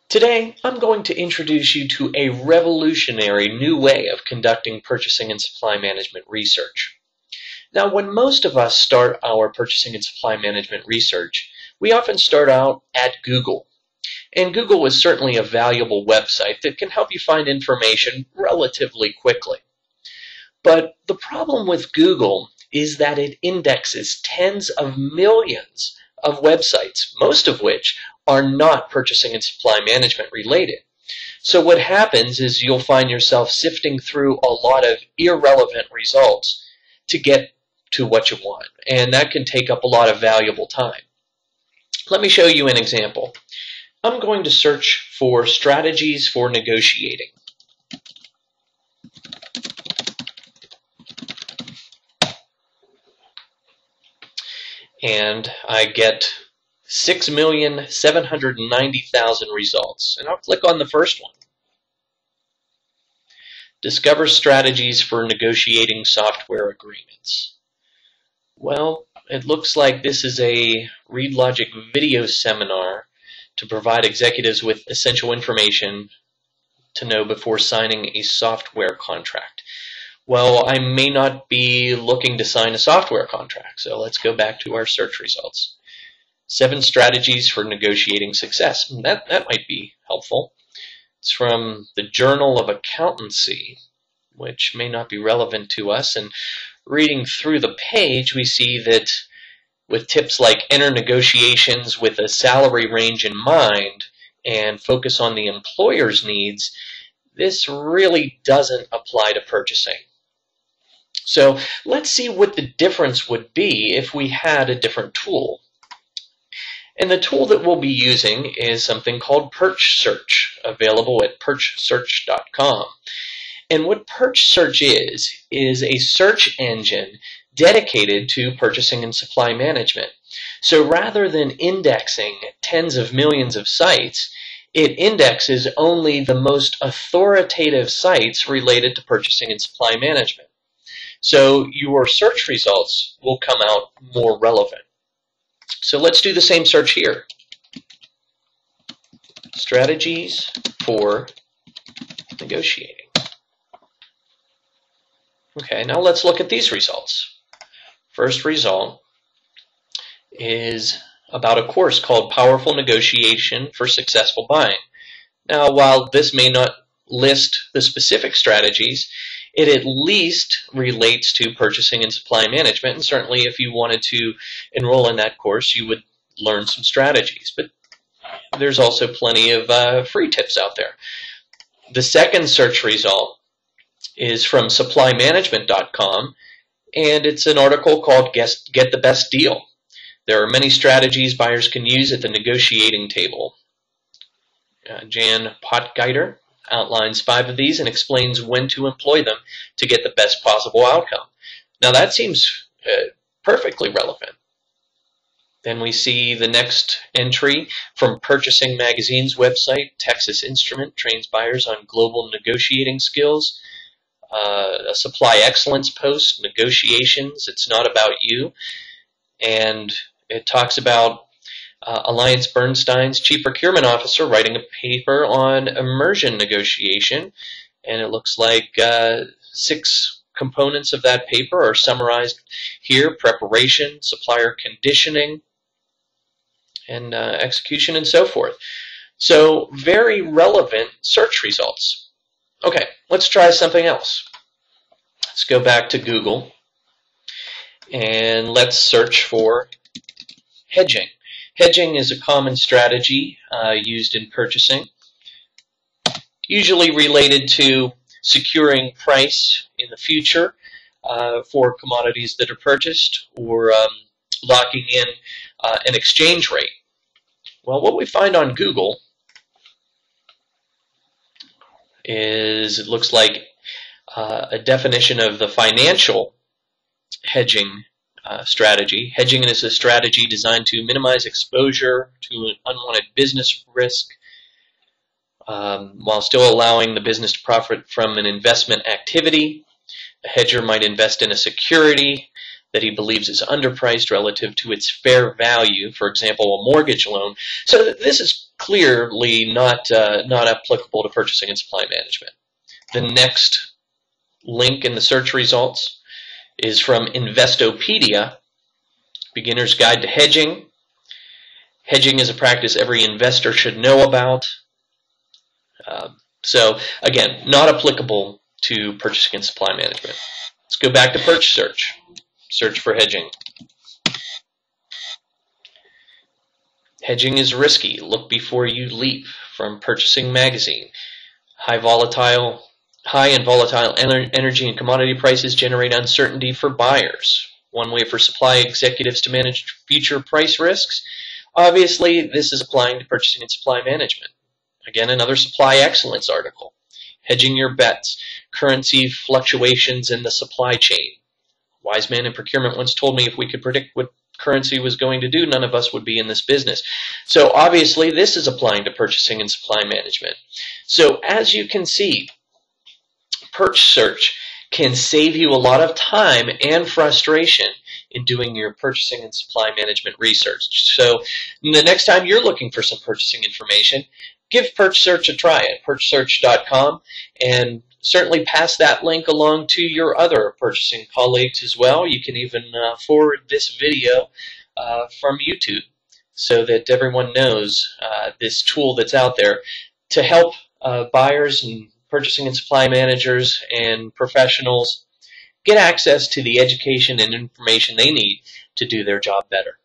Today, I'm going to introduce you to a revolutionary new way of conducting purchasing and supply management research. Now, when most of us start our purchasing and supply management research, we often start out at Google. And Google is certainly a valuable website that can help you find information relatively quickly. But the problem with Google is that it indexes tens of millions of websites, most of which are not purchasing and supply management related. So what happens is you'll find yourself sifting through a lot of irrelevant results to get to what you want, and that can take up a lot of valuable time. Let me show you an example. I'm going to search for strategies for negotiating. And I get 6,790,000 results. And I'll click on the first one. Discover strategies for negotiating software agreements. Well, it looks like this is a ReadLogic video seminar to provide executives with essential information to know before signing a software contract. Well, I may not be looking to sign a software contract, so let's go back to our search results. 7 strategies for negotiating success. That might be helpful. It's from the Journal of Accountancy, which may not be relevant to us. And reading through the page, we see that with tips like enter negotiations with a salary range in mind and focus on the employer's needs, this really doesn't apply to purchasing. So let's see what the difference would be if we had a different tool. And the tool that we'll be using is something called PurchSearch, available at PurchSearch.com. And what PurchSearch is a search engine dedicated to purchasing and supply management. So rather than indexing tens of millions of sites, it indexes only the most authoritative sites related to purchasing and supply management. So your search results will come out more relevant. So let's do the same search here. Strategies for negotiating. Okay, now let's look at these results. First result is about a course called Powerful Negotiation for Successful Buying. Now, while this may not list the specific strategies, it at least relates to purchasing and supply management, and certainly if you wanted to enroll in that course, you would learn some strategies. But there's also plenty of free tips out there. The second search result is from supplymanagement.com, and it's an article called Get the Best Deal. There are many strategies buyers can use at the negotiating table. Jan Potgieter outlines 5 of these and explains when to employ them to get the best possible outcome. Now that seems perfectly relevant. Then we see the next entry from Purchasing Magazine's website. Texas Instrument trains buyers on global negotiating skills. A Supply Excellence post, Negotiations, It's Not About You. And it talks about Alliance Bernstein's chief procurement officer writing a paper on immersion negotiation, and it looks like 6 components of that paper are summarized here: preparation, supplier conditioning, and execution, and so forth. So very relevant search results. Okay, let's try something else. Let's go back to Google and let's search for hedging. Hedging is a common strategy used in purchasing, usually related to securing price in the future for commodities that are purchased, or locking in an exchange rate. Well, what we find on Google is, it looks like a definition of the financial hedging strategy. Hedging is a strategy designed to minimize exposure to an unwanted business risk while still allowing the business to profit from an investment activity. A hedger might invest in a security that he believes is underpriced relative to its fair value, for example, a mortgage loan. So this is clearly not applicable to purchasing and supply management. The next link in the search results is from Investopedia, Beginner's Guide to Hedging. Hedging is a practice every investor should know about. So again, not applicable to purchasing and supply management. Let's go back to PurchSearch. Search for hedging. Hedging is risky. Look before you leap, from Purchasing Magazine. High and volatile energy and commodity prices generate uncertainty for buyers. One way for supply executives to manage future price risks? Obviously, this is applying to purchasing and supply management. Again, another supply excellence article. Hedging your bets. Currency fluctuations in the supply chain. Wise man in procurement once told me if we could predict what currency was going to do, none of us would be in this business. So obviously, this is applying to purchasing and supply management. So as you can see, PurchSearch can save you a lot of time and frustration in doing your purchasing and supply management research. So the next time you're looking for some purchasing information, give PurchSearch a try at PurchSearch.com, and certainly pass that link along to your other purchasing colleagues as well. You can even forward this video from YouTube so that everyone knows this tool that's out there to help buyers and purchasing and supply managers and professionals get access to the education and information they need to do their job better.